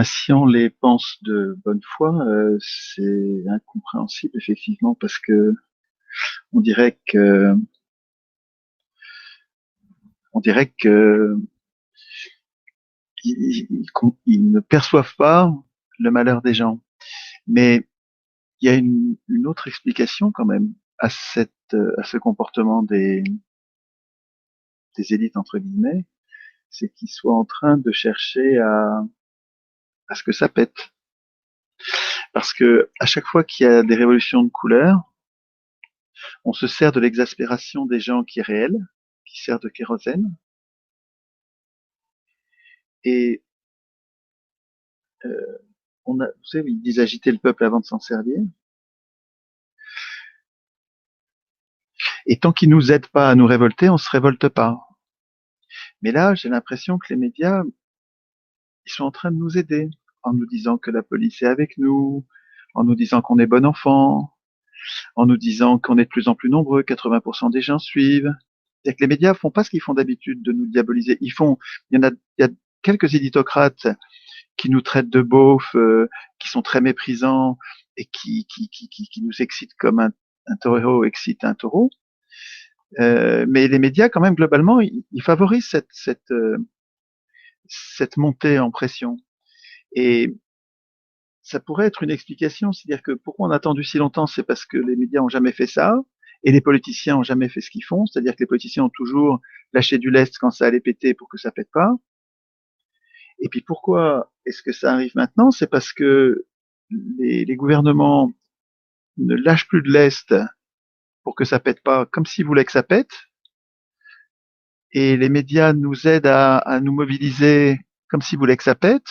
Si on les pense de bonne foi, c'est incompréhensible effectivement parce que on dirait que on dirait que ils ne perçoivent pas le malheur des gens. Mais il y a une autre explication quand même à ce comportement des élites entre guillemets, c'est qu'ils soient en train de chercher à ce que ça pète. Parce que à chaque fois qu'il y a des révolutions de couleur, on se sert de l'exaspération des gens qui est réelle, qui sert de kérosène, et vous savez, ils disent agiter le peuple avant de s'en servir. Et tant qu'ils nous aident pas à nous révolter, on se révolte pas. Mais là, j'ai l'impression que les médias, ils sont en train de nous aider, en nous disant que la police est avec nous, en nous disant qu'on est bon enfant, en nous disant qu'on est de plus en plus nombreux, 80% des gens suivent. C'est-à-dire que les médias font pas ce qu'ils font d'habitude de nous diaboliser. Il y a quelques éditocrates qui nous traitent de beaufs, qui sont très méprisants et qui nous excitent comme un torero excite un taureau. Mais les médias, quand même, globalement, ils favorisent cette montée en pression. Et ça pourrait être une explication, c'est-à-dire que pourquoi on a attendu si longtemps, c'est parce que les médias ont jamais fait ça, et les politiciens ont jamais fait ce qu'ils font, c'est-à-dire que les politiciens ont toujours lâché du lest quand ça allait péter pour que ça pète pas. Et puis pourquoi est-ce que ça arrive maintenant? C'est parce que les gouvernements ne lâchent plus de lest pour que ça pète pas, comme s'ils voulaient que ça pète, et les médias nous aident à nous mobiliser comme s'ils voulaient que ça pète.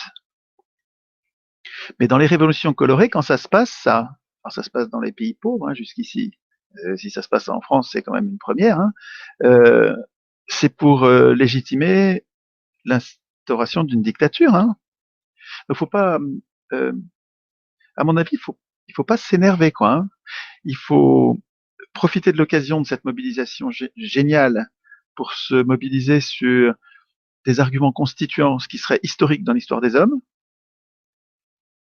Mais dans les révolutions colorées, quand ça se passe, alors ça se passe dans les pays pauvres, hein, jusqu'ici. Si ça se passe en France, c'est quand même une première. Hein. Euh, c'est pour légitimer l'instauration d'une dictature. Hein. Donc, faut pas, euh, à mon avis, il faut pas s'énerver, quoi. Hein. Il faut profiter de l'occasion de cette mobilisation géniale pour se mobiliser sur des arguments constituants, ce qui serait historique dans l'histoire des hommes,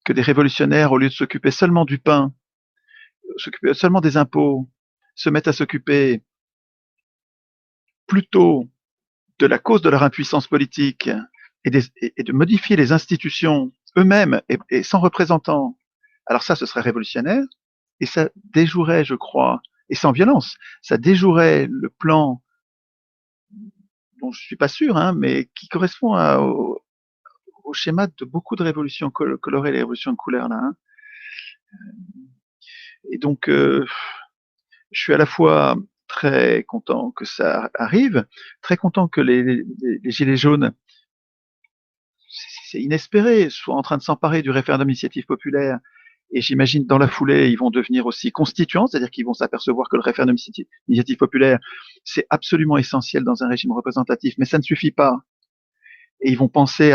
que des révolutionnaires, au lieu de s'occuper seulement du pain, s'occuper seulement des impôts, se mettent à s'occuper plutôt de la cause de leur impuissance politique et de modifier les institutions eux-mêmes et sans représentants, alors ça, ce serait révolutionnaire et ça déjouerait, je crois, et sans violence, ça déjouerait le plan dont je suis pas sûr, hein, mais qui correspond au schéma de beaucoup de révolutions colorées, les révolutions de couleur là. Hein. Et donc, je suis à la fois très content que ça arrive, très content que les gilets jaunes, c'est inespéré, soient en train de s'emparer du référendum d'initiative populaire. Et j'imagine dans la foulée, ils vont devenir aussi constituants, c'est-à-dire qu'ils vont s'apercevoir que le référendum d'initiative populaire, c'est absolument essentiel dans un régime représentatif, mais ça ne suffit pas. Et ils vont penser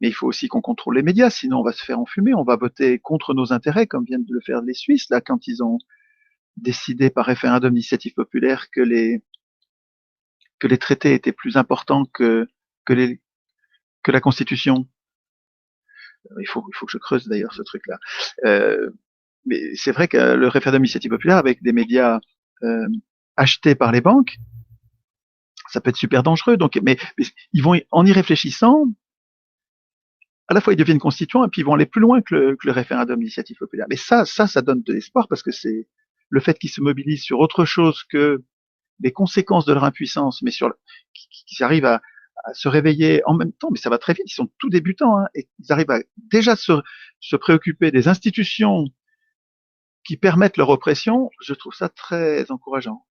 mais il faut aussi qu'on contrôle les médias, sinon on va se faire enfumer, on va voter contre nos intérêts, comme viennent de le faire les Suisses, là, quand ils ont décidé par référendum d'initiative populaire que les traités étaient plus importants que, les, que la Constitution. Il faut que je creuse d'ailleurs ce truc-là. Euh, mais c'est vrai que le référendum d'initiative populaire avec des médias euh, achetés par les banques, ça peut être super dangereux. Donc, mais ils vont, en y réfléchissant, à la fois ils deviennent constituants et puis ils vont aller plus loin que le référendum d'initiative populaire. Mais ça donne de l'espoir parce que c'est le fait qu'ils se mobilisent sur autre chose que les conséquences de leur impuissance, mais qu'ils arrivent à se réveiller en même temps, mais ça va très vite, ils sont tout débutants, hein, et ils arrivent à déjà se préoccuper des institutions qui permettent leur oppression, je trouve ça très encourageant.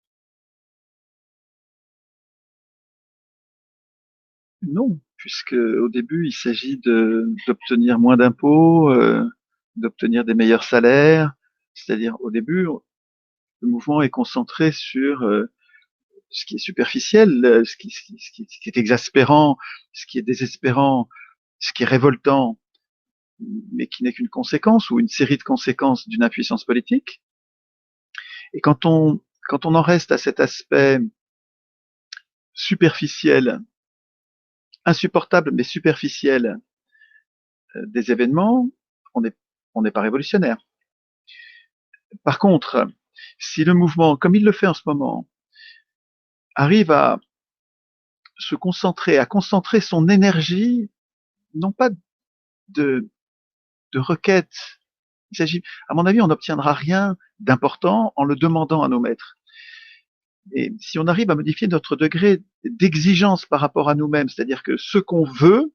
Non, puisque au début, il s'agit d'obtenir moins d'impôts, d'obtenir des meilleurs salaires. C'est-à-dire, au début, le mouvement est concentré sur ce qui est superficiel, ce qui est exaspérant, ce qui est désespérant, ce qui est révoltant, mais qui n'est qu'une conséquence ou une série de conséquences d'une impuissance politique. Et quand on en reste à cet aspect superficiel, insupportable mais superficiel des événements, on n'est on n'est pas révolutionnaire. Par contre, si le mouvement, comme il le fait en ce moment, arrive à se concentrer, à concentrer son énergie, non pas de, de requête, il s'agit, à mon avis, on n'obtiendra rien d'important en le demandant à nos maîtres. Et si on arrive à modifier notre degré d'exigence par rapport à nous-mêmes, c'est-à-dire que ce qu'on veut,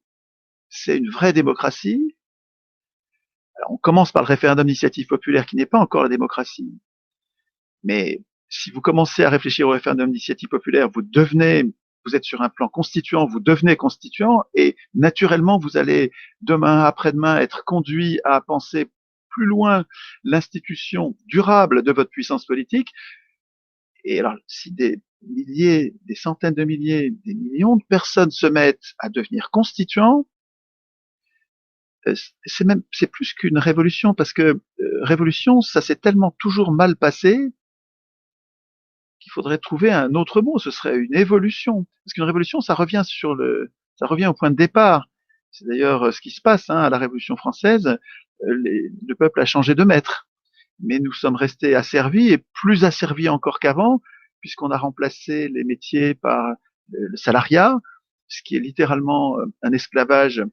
c'est une vraie démocratie. Alors, on commence par le référendum d'initiative populaire qui n'est pas encore la démocratie. Mais si vous commencez à réfléchir au référendum d'initiative populaire, vous êtes sur un plan constituant, vous devenez constituant et naturellement vous allez demain, après-demain être conduit à penser plus loin l'institution durable de votre puissance politique. Et alors, si des milliers, des centaines de milliers, des millions de personnes se mettent à devenir constituants, c'est plus qu'une révolution parce que révolution, ça s'est tellement toujours mal passé qu'il faudrait trouver un autre mot. Ce serait une évolution, parce qu'une révolution, ça revient au point de départ. C'est d'ailleurs ce qui se passe à la Révolution française. Le peuple a changé de maître, mais nous sommes restés asservis et plus asservis encore qu'avant, puisqu'on a remplacé les métiers par le salariat, ce qui est littéralement un esclavage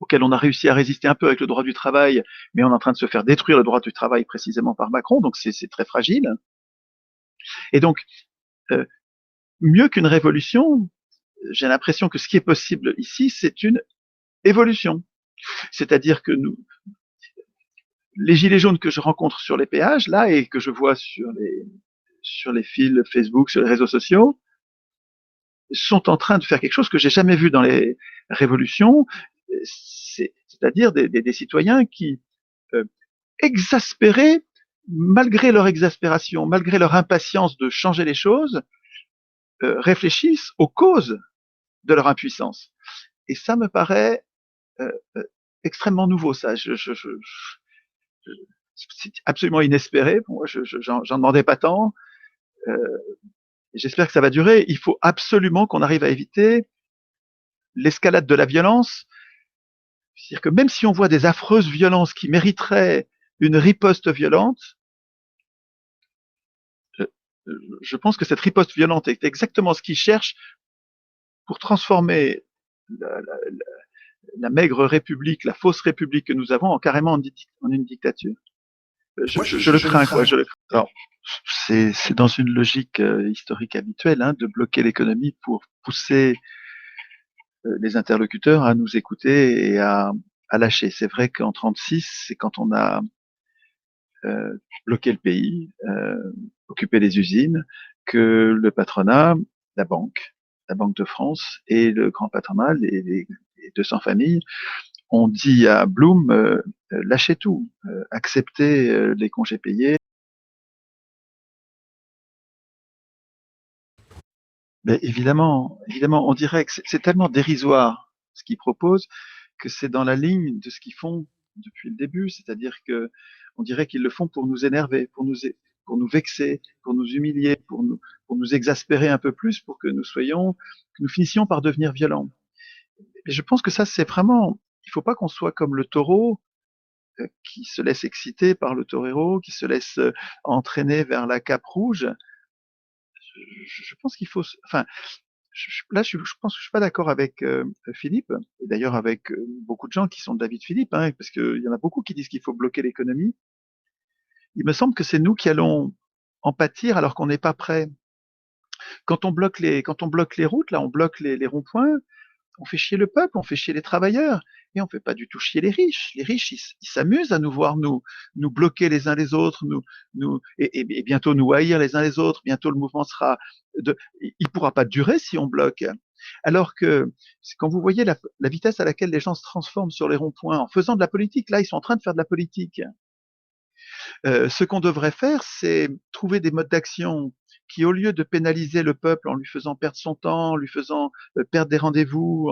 auquel on a réussi à résister un peu avec le droit du travail, mais on est en train de se faire détruire le droit du travail précisément par Macron, donc c'est très fragile. Et donc, euh, mieux qu'une révolution, j'ai l'impression que ce qui est possible ici, c'est une évolution. C'est-à-dire que les gilets jaunes que je rencontre sur les péages, là, et que je vois sur les fils Facebook, sur les réseaux sociaux, sont en train de faire quelque chose que j'ai jamais vu dans les révolutions, c'est-à-dire des citoyens qui, euh, exaspérés, malgré leur exaspération, malgré leur impatience de changer les choses, réfléchissent aux causes de leur impuissance. Et ça me paraît euh, euh, extrêmement nouveau, ça. C'est absolument inespéré. Pour moi, j'en demandais pas tant. Euh, J'espère que ça va durer. Il faut absolument qu'on arrive à éviter l'escalade de la violence. C'est-à-dire que même si on voit des affreuses violences qui mériteraient une riposte violente, je, je pense que cette riposte violente est exactement ce qu'ils cherchent pour transformer la, la, la maigre république, la fausse république que nous avons en carrément en une dictature. Je le crains, quoi. Je le crains. Alors, c'est dans une logique historique habituelle de bloquer l'économie pour pousser les interlocuteurs à nous écouter et à lâcher. C'est vrai qu'en 36, c'est quand on a bloqué le pays, occupé les usines, que le patronat, la Banque de France et le grand patronat, les 200 familles, ont dit à Blum, lâchez tout, acceptez les congés payés. Mais évidemment, évidemment, on dirait que c'est tellement dérisoire ce qu'ils proposent que c'est dans la ligne de ce qu'ils font depuis le début, c'est-à-dire que on dirait qu'ils le font pour nous énerver, pour nous vexer, pour nous humilier, pour nous exaspérer un peu plus, pour que que nous finissions par devenir violents. Et je pense que ça, c'est vraiment, il faut pas qu'on soit comme le taureau qui se laisse exciter par le torero, qui se laisse entraîner vers la cape rouge. Je pense qu'il faut, enfin, je pense que je suis pas d'accord avec Philippe, et d'ailleurs avec beaucoup de gens qui sont David Philippe, parce qu'il y en a beaucoup qui disent qu'il faut bloquer l'économie. Il me semble que c'est nous qui allons en pâtir alors qu'on n'est pas prêt. Quand on bloque les routes, là, on bloque les ronds-points, on fait chier le peuple, on fait chier les travailleurs, et on fait pas du tout chier les riches. Les riches, ils s'amusent à nous voir nous bloquer les uns les autres, et bientôt nous haïr les uns les autres. Bientôt le mouvement il pourra pas durer si on bloque. Alors que quand vous voyez la vitesse à laquelle les gens se transforment sur les ronds-points en faisant de la politique, là, ils sont en train de faire de la politique. Ce qu'on devrait faire, c'est trouver des modes d'action qui, au lieu de pénaliser le peuple en lui faisant perdre son temps, en lui faisant perdre des rendez-vous,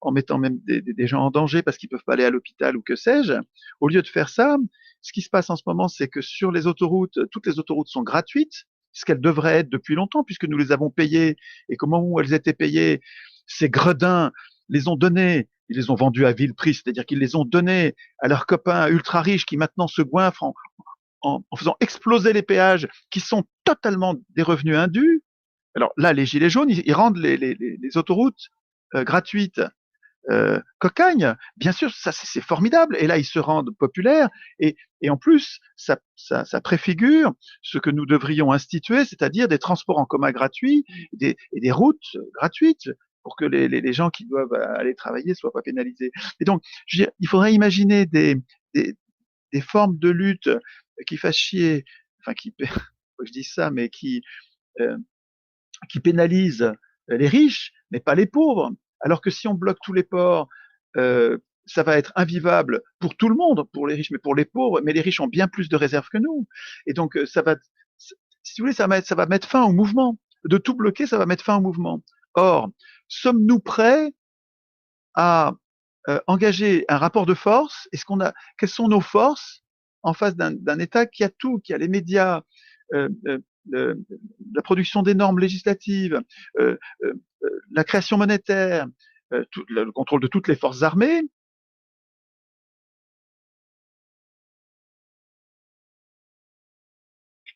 en mettant même des gens en danger parce qu'ils peuvent pas aller à l'hôpital ou que sais-je, au lieu de faire ça, ce qui se passe en ce moment, c'est que sur les autoroutes, toutes les autoroutes sont gratuites, ce qu'elles devraient être depuis longtemps puisque nous les avons payées et qu'au moment où elles étaient payées, ces gredins les ont données ils les ont vendus à vil prix, c'est-à-dire qu'ils les ont donnés à leurs copains ultra riches qui maintenant se goinfrent en faisant exploser les péages qui sont totalement des revenus indus. Alors là, les gilets jaunes, ils rendent les autoroutes gratuites cocagne, bien sûr, ça c'est formidable. Et là, ils se rendent populaires. Et en plus, ça préfigure ce que nous devrions instituer, c'est-à-dire des transports en commun gratuits et des routes gratuites pour que les gens qui doivent aller travailler soient pas pénalisés. Et donc, je veux dire, il faudrait imaginer des, des formes de lutte qui fassent chier, enfin qui, faut que je dise ça, mais euh, qui pénalisent les riches, mais pas les pauvres. Alors que si on bloque tous les ports, ça va être invivable pour tout le monde, pour les riches, mais pour les pauvres. Mais les riches ont bien plus de réserves que nous. Et donc, si vous voulez, ça va mettre fin au mouvement. De tout bloquer, ça va mettre fin au mouvement. Or, sommes-nous prêts à engager un rapport de force? Quelles sont nos forces en face d'un État qui a tout, qui a les médias, euh, euh, la production des normes législatives, euh, euh, la création monétaire, le contrôle de toutes les forces armées?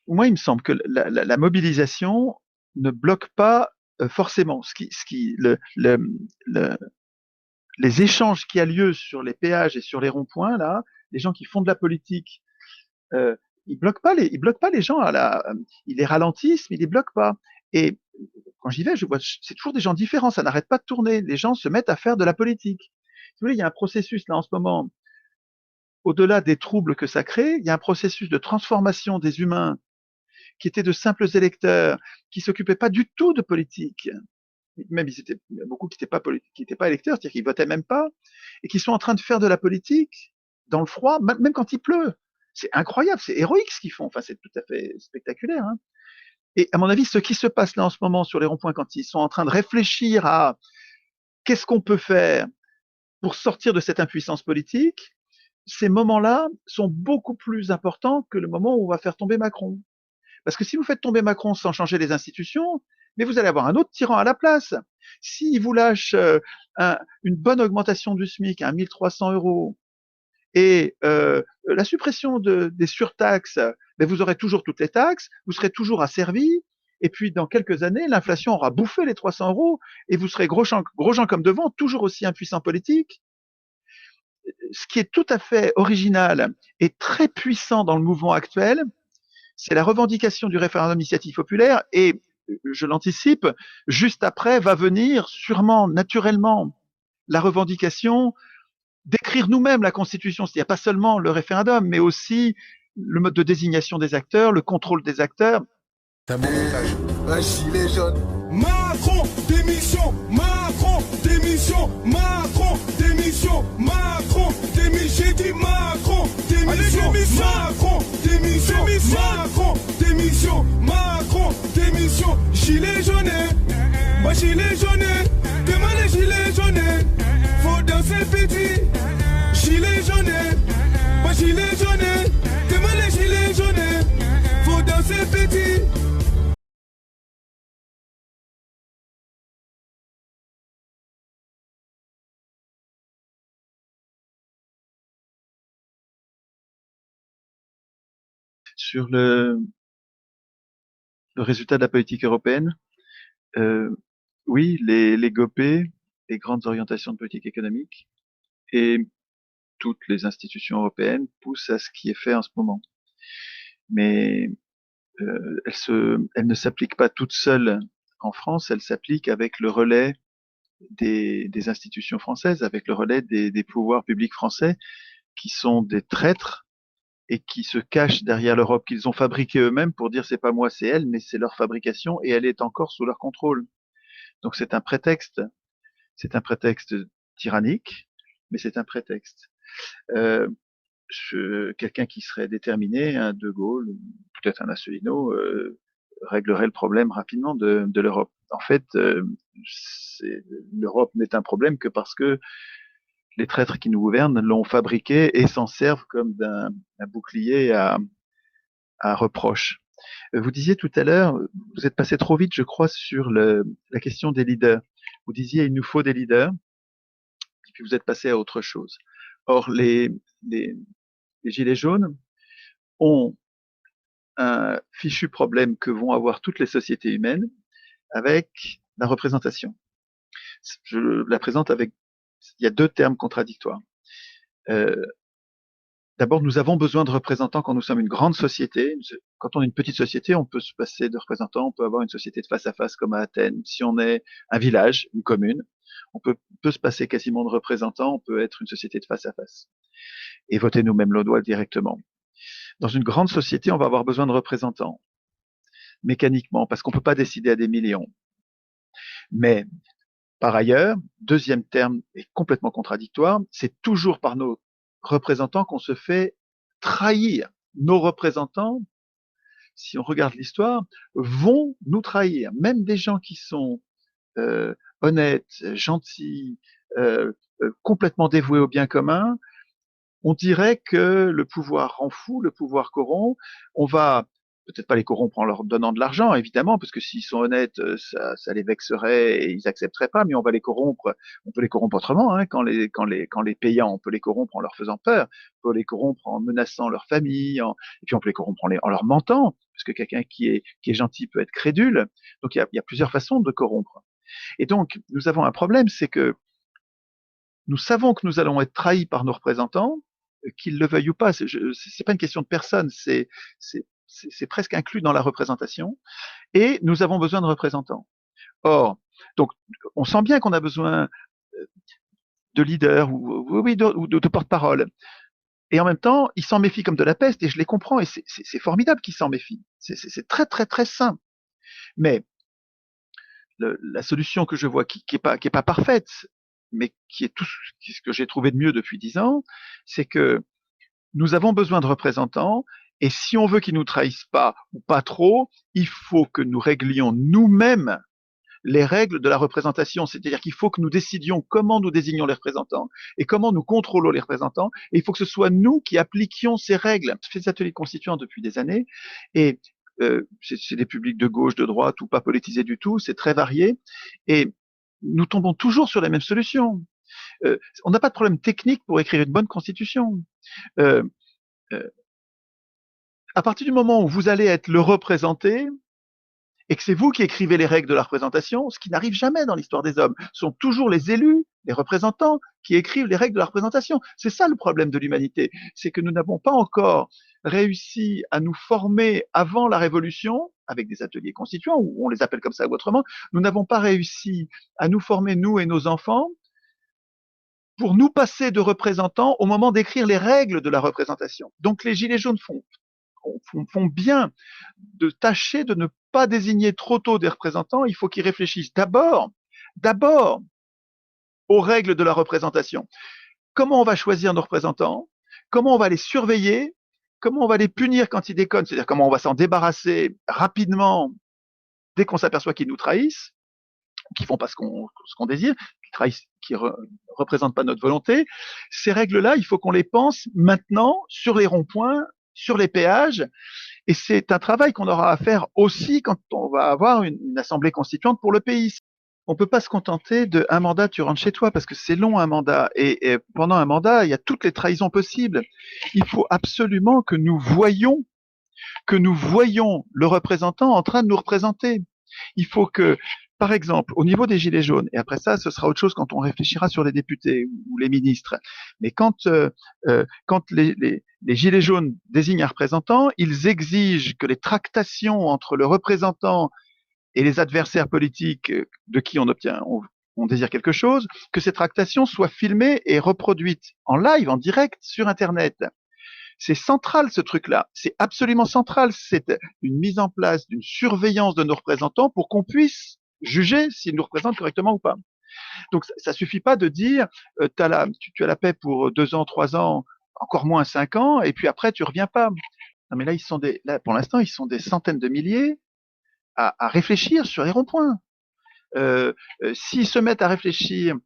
Moi, il me semble que la mobilisation ne bloque pas forcément. Le, les échanges qui a lieu sur les péages et sur les ronds-points, là, les gens qui font de la politique, euh, ils bloquent pas les gens ils les ralentissent, mais ils les bloquent pas. Et quand j'y vais, je vois, c'est toujours des gens différents, ça n'arrête pas de tourner. Les gens se mettent à faire de la politique. Si vous voulez, il y a un processus là en ce moment, au-delà des troubles que ça crée, il y a un processus de transformation des humains qui étaient de simples électeurs, qui s'occupaient pas du tout de politique. Même il y a beaucoup qui n'étaient pas électeurs, c'est-à-dire qu'ils votaient même pas, et qui sont en train de faire de la politique dans le froid, même quand il pleut. C'est incroyable, c'est héroïque ce qu'ils font. Enfin, c'est tout à fait spectaculaire. Hein. Et à mon avis, ce qui se passe là en ce moment sur les ronds-points, quand ils sont en train de réfléchir à qu'est-ce qu'on peut faire pour sortir de cette impuissance politique, ces moments-là sont beaucoup plus importants que le moment où on va faire tomber Macron. Parce que si vous faites tomber Macron sans changer les institutions, mais vous allez avoir un autre tyran à la place. S'il vous lâche une bonne augmentation du SMIC à 1 300 euros et la suppression des surtaxes, ben vous aurez toujours toutes les taxes, vous serez toujours asservi, et puis dans quelques années, l'inflation aura bouffé les 300 euros et vous serez gros gens comme devant, toujours aussi impuissants politiques. Ce qui est tout à fait original et très puissant dans le mouvement actuel, c'est la revendication du référendum d'initiative populaire et je l'anticipe, juste après va venir sûrement naturellement la revendication d'écrire nous-mêmes la Constitution. Il n'y a pas seulement le référendum, mais aussi le mode de désignation des acteurs, le contrôle des acteurs. Un bon montage. Un gilet jaune. Macron, démission. Macron, démission. Macron, démission. Macron, démission. J'ai dit Macron, démission. Macron, démission. Macron, démission. Macron, démission. Gilet jaune. Moi, gilet jaune. Demain, les gilets jaunes. Faut danser petit. Gilet jaune. Moi, gilet jaune. Demain, les gilets jaunes. Faut danser petit. Sur le résultat de la politique européenne, euh, oui, les GOP, les grandes orientations de politique économique, et toutes les institutions européennes poussent à ce qui est fait en ce moment. Mais elles ne s'appliquent pas toutes seules en France, elles s'appliquent avec le relais des institutions françaises, avec le relais des pouvoirs publics français, qui sont des traîtres et qui se cachent derrière l'Europe qu'ils ont fabriquée eux-mêmes pour dire c'est pas moi, c'est elle, mais c'est leur fabrication et elle est encore sous leur contrôle. Donc c'est un prétexte tyrannique, mais c'est un prétexte. Euh, Quelqu'un qui serait déterminé, un De Gaulle, peut-être un Asselineau, réglerait le problème rapidement de l'Europe. En fait, l'Europe n'est un problème que parce que les traîtres qui nous gouvernent l'ont fabriqué et s'en servent comme d'un bouclier à reproche. Vous disiez tout à l'heure, vous êtes passé trop vite, je crois, sur la question des leaders. Vous disiez il nous faut des leaders. Et puis puis vous êtes passé à autre chose. Or, les, les Gilets jaunes ont un fichu problème que vont avoir toutes les sociétés humaines avec la représentation. Je la présente avec, il y a deux termes contradictoires. Euh, D'abord, nous avons besoin de représentants quand nous sommes une grande société. Quand on est une petite société, on peut se passer de représentants, on peut avoir une société de face à face comme à Athènes. Si on est un village, une commune, on peut se passer quasiment de représentants, on peut être une société de face à face et voter nous-mêmes le doigt directement. Dans une grande société, on va avoir besoin de représentants, mécaniquement, parce qu'on ne peut pas décider à des millions. Mais par ailleurs, deuxième terme est complètement contradictoire, c'est toujours par nos représentants qu'on se fait trahir. Nos représentants, si on regarde l'histoire, vont nous trahir. Même des gens qui sont honnêtes, gentils, complètement dévoués au bien commun, on dirait que le pouvoir rend fou, le pouvoir corrompt. On va peut-être pas les corrompre en leur donnant de l'argent, évidemment, parce que s'ils sont honnêtes, ça les vexerait et ils accepteraient pas, mais on va les corrompre. On peut les corrompre autrement, hein, quand les payants, on peut les corrompre en leur faisant peur, on peut les corrompre en menaçant leur famille, et puis on peut les corrompre en leur mentant, parce que quelqu'un qui est gentil peut être crédule. Donc il y a plusieurs façons de corrompre. Et donc, nous avons un problème, c'est que nous savons que nous allons être trahis par nos représentants, qu'ils le veuillent ou pas. C'est pas une question de personne, c'est presque inclus dans la représentation. Et nous avons besoin de représentants. Or, donc, on sent bien qu'on a besoin de leaders ou de porte-parole. Et en même temps, ils s'en méfient comme de la peste, et je les comprends, et c'est formidable qu'ils s'en méfient. C'est très, très, très sain. Mais la solution que je vois, qui est pas parfaite, mais qui est tout ce que j'ai trouvé de mieux depuis 10 ans, c'est que nous avons besoin de représentants, et si on veut qu'ils nous trahissent pas ou pas trop, il faut que nous réglions nous-mêmes les règles de la représentation, c'est-à-dire qu'il faut que nous décidions comment nous désignons les représentants et comment nous contrôlons les représentants, et il faut que ce soit nous qui appliquions ces règles. Je fais des ateliers constituants depuis des années, et c'est des publics de gauche, de droite, ou pas politisés du tout, c'est très varié, et nous tombons toujours sur les mêmes solutions. On n'a pas de problème technique pour écrire une bonne constitution. Euh, euh, à partir du moment où vous allez être le représenté, et que c'est vous qui écrivez les règles de la représentation, ce qui n'arrive jamais dans l'histoire des hommes. Ce sont toujours les élus, les représentants, qui écrivent les règles de la représentation. C'est ça le problème de l'humanité, c'est que nous n'avons pas encore réussi à nous former avant la Révolution, avec des ateliers constituants, ou on les appelle comme ça ou autrement, nous n'avons pas réussi à nous former, nous et nos enfants, pour nous passer de représentants au moment d'écrire les règles de la représentation. Donc les Gilets jaunes font bien de tâcher de ne pas désigner trop tôt des représentants. Il faut qu'ils réfléchissent d'abord aux règles de la représentation. Comment on va choisir nos représentants? Comment on va les surveiller? Comment on va les punir quand ils déconnent? C'est-à-dire comment on va s'en débarrasser rapidement dès qu'on s'aperçoit qu'ils nous trahissent, qu'ils font pas ce qu'on désire, qu'ils trahissent, qu'ils représentent pas notre volonté. Ces règles-là, il faut qu'on les pense maintenant sur les ronds-points, sur les péages, et c'est un travail qu'on aura à faire aussi quand on va avoir une assemblée constituante pour le pays. On peut pas se contenter de un mandat, tu rentres chez toi, parce que c'est long un mandat, et pendant un mandat, il y a toutes les trahisons possibles. Il faut absolument que nous voyions le représentant en train de nous représenter. Il faut que, par exemple, au niveau des Gilets jaunes, et après ça, ce sera autre chose quand on réfléchira sur les députés ou les ministres, mais quand les Gilets jaunes désignent un représentant, ils exigent que les tractations entre le représentant et les adversaires politiques de qui on désire quelque chose, que ces tractations soient filmées et reproduites en live, en direct, sur Internet. C'est central ce truc-là, c'est absolument central, c'est une mise en place d'une surveillance de nos représentants pour qu'on puisse juger s'ils nous représentent correctement ou pas. Donc ça suffit pas de dire tu as la paix pour 2 ans, 3 ans, encore moins 5 ans, et puis après tu reviens pas. Non mais là pour l'instant ils sont des centaines de milliers à réfléchir sur les ronds-points. S'ils se mettent à réfléchir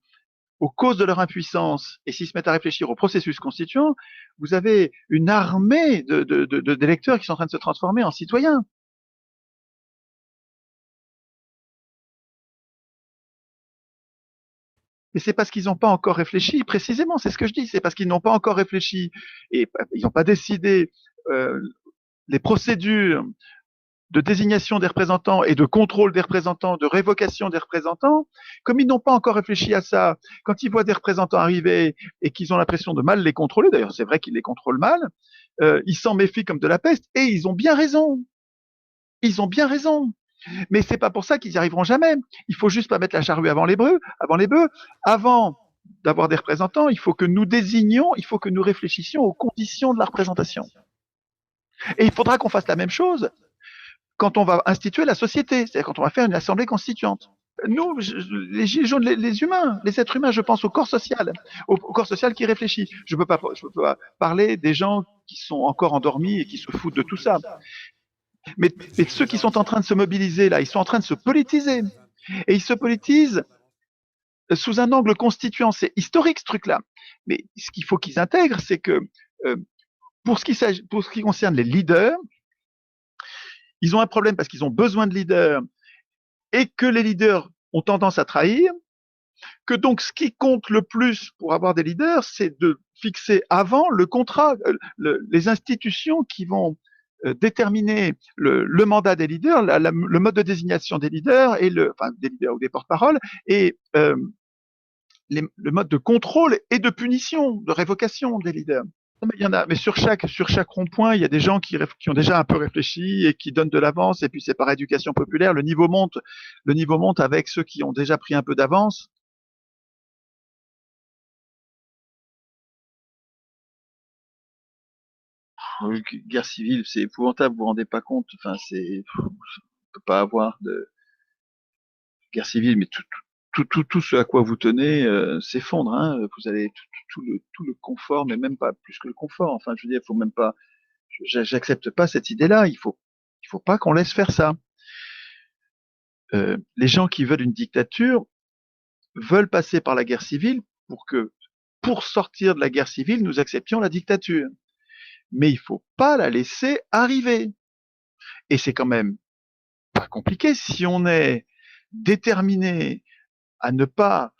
aux causes de leur impuissance, et s'ils se mettent à réfléchir au processus constituant, vous avez une armée d'électeurs qui sont en train de se transformer en citoyens. Mais c'est parce qu'ils n'ont pas encore réfléchi, précisément, c'est ce que je dis, c'est parce qu'ils n'ont pas encore réfléchi et ils n'ont pas décidé les procédures de désignation des représentants et de contrôle des représentants, de révocation des représentants, comme ils n'ont pas encore réfléchi à ça, quand ils voient des représentants arriver et qu'ils ont l'impression de mal les contrôler, d'ailleurs c'est vrai qu'ils les contrôlent mal, ils s'en méfient comme de la peste et ils ont bien raison. Ils ont bien raison. Mais c'est pas pour ça qu'ils y arriveront jamais. Il faut juste pas mettre la charrue avant les bœufs, avant d'avoir des représentants, il faut que nous désignions, il faut que nous réfléchissions aux conditions de la représentation. Et il faudra qu'on fasse la même chose quand on va instituer la société, c'est-à-dire quand on va faire une assemblée constituante. Nous, les gilets jaunes, les humains, les êtres humains, je pense au corps social qui réfléchit. Je peux pas parler des gens qui sont encore endormis et qui se foutent de tout ça. Mais ceux qui sont en train de se mobiliser là, ils sont en train de se politiser. Et ils se politisent sous un angle constituant. C'est historique ce truc-là. Mais ce qu'il faut qu'ils intègrent, c'est que pour ce qui concerne les leaders, ils ont un problème parce qu'ils ont besoin de leaders et que les leaders ont tendance à trahir, que donc ce qui compte le plus pour avoir des leaders, c'est de fixer avant le contrat, les institutions qui vont déterminer le mandat des leaders, le mode de désignation des leaders et des leaders ou des porte-paroles et le mode de contrôle et de punition, de révocation des leaders. Mais sur chaque rond-point, il y a des gens qui ont déjà un peu réfléchi et qui donnent de l'avance. Et puis c'est par éducation populaire, le niveau monte avec ceux qui ont déjà pris un peu d'avance. Guerre civile, c'est épouvantable, vous vous rendez pas compte. Enfin, on peut pas avoir de guerre civile, mais tout ce à quoi vous tenez s'effondre. Hein. Vous avez tout le confort, mais même pas plus que le confort. Enfin, je veux dire, faut même pas. J'accepte pas cette idée-là. Il faut pas qu'on laisse faire ça. Les gens qui veulent une dictature veulent passer par la guerre civile pour sortir de la guerre civile, nous acceptions la dictature. Mais il faut pas la laisser arriver. Et c'est quand même pas compliqué si on est déterminé à ne pas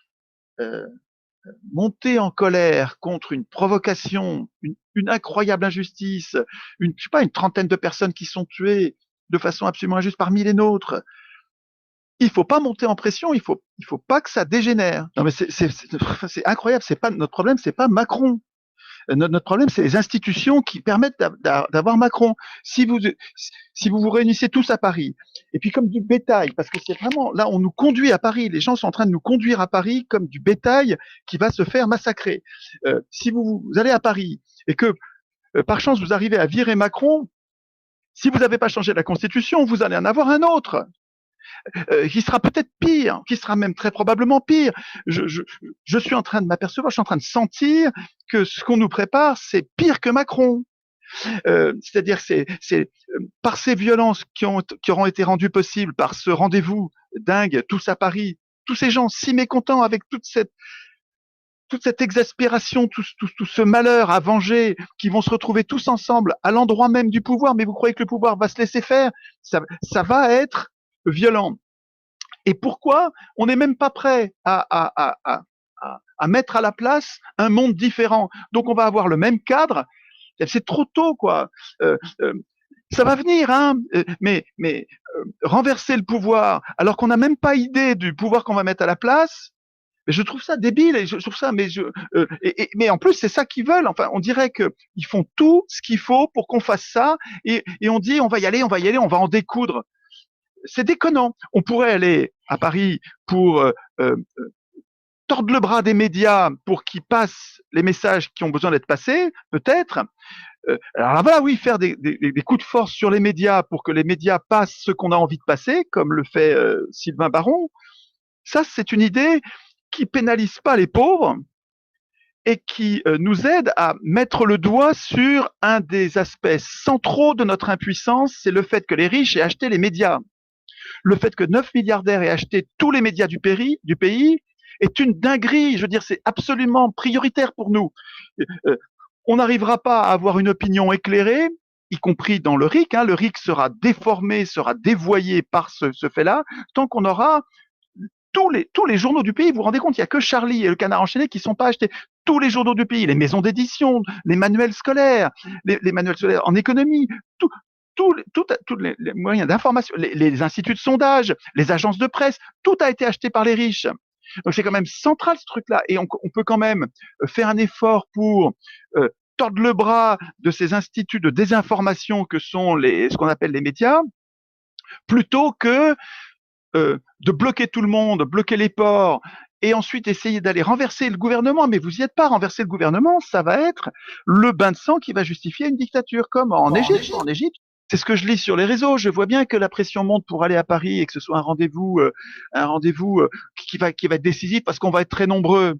monter en colère contre une provocation, une incroyable injustice, une trentaine de personnes qui sont tuées de façon absolument injuste parmi les nôtres. Il faut pas monter en pression, il faut pas que ça dégénère. Non mais c'est incroyable, notre problème, c'est pas Macron. Notre problème, c'est les institutions qui permettent d'avoir Macron. Si vous vous réunissez tous à Paris, et puis comme du bétail, parce que c'est vraiment, là, on nous conduit à Paris, les gens sont en train de nous conduire à Paris comme du bétail qui va se faire massacrer. Si vous allez à Paris et que, par chance, vous arrivez à virer Macron, si vous n'avez pas changé la Constitution, vous allez en avoir un autre. Qui sera peut-être pire, qui sera même très probablement pire. Je suis en train de m'apercevoir, je suis en train de sentir que ce qu'on nous prépare, c'est pire que Macron. C'est-à-dire que c'est par ces violences qui auront été rendues possibles par ce rendez-vous dingue, tous à Paris, tous ces gens si mécontents avec toute cette exaspération, tout ce malheur à venger, qui vont se retrouver tous ensemble à l'endroit même du pouvoir. Mais vous croyez que le pouvoir va se laisser faire? Ça va être violent. Et pourquoi on n'est même pas prêt à mettre à la place un monde différent? Donc on va avoir le même cadre. C'est trop tôt, quoi. Ça va venir, hein. Mais renverser le pouvoir alors qu'on n'a même pas idée du pouvoir qu'on va mettre à la place. Mais je trouve ça débile. Et je trouve ça, mais en plus c'est ça qu'ils veulent. Enfin, on dirait que ils font tout ce qu'il faut pour qu'on fasse ça. Et on dit on va y aller, on va en découdre. C'est déconnant. On pourrait aller à Paris pour tordre le bras des médias pour qu'ils passent les messages qui ont besoin d'être passés, peut-être. Alors voilà, oui, faire des coups de force sur les médias pour que les médias passent ce qu'on a envie de passer, comme le fait Sylvain Baron. Ça, c'est une idée qui pénalise pas les pauvres et qui nous aide à mettre le doigt sur un des aspects centraux de notre impuissance, c'est le fait que les riches aient acheté les médias. Le fait que 9 milliardaires aient acheté tous les médias du pays est une dinguerie. Je veux dire, c'est absolument prioritaire pour nous. On n'arrivera pas à avoir une opinion éclairée, y compris dans le RIC. Hein. Le RIC sera déformé, sera dévoyé par ce fait-là, tant qu'on aura tous les journaux du pays, vous vous rendez compte, il n'y a que Charlie et le Canard enchaîné qui ne sont pas achetés. Tous les journaux du pays, les maisons d'édition, les manuels scolaires, les manuels scolaires en économie, tous les moyens d'information, les instituts de sondage, les agences de presse, tout a été acheté par les riches. Donc c'est quand même central ce truc-là. Et on peut quand même faire un effort pour tordre le bras de ces instituts de désinformation que sont ce qu'on appelle les médias, plutôt que de bloquer tout le monde, bloquer les ports, et ensuite essayer d'aller renverser le gouvernement. Mais vous y êtes pas, renverser le gouvernement, ça va être le bain de sang qui va justifier une dictature, comme en Égypte. En Égypte, c'est ce que je lis sur les réseaux. Je vois bien que la pression monte pour aller à Paris et que ce soit un rendez-vous qui va être décisif parce qu'on va être très nombreux.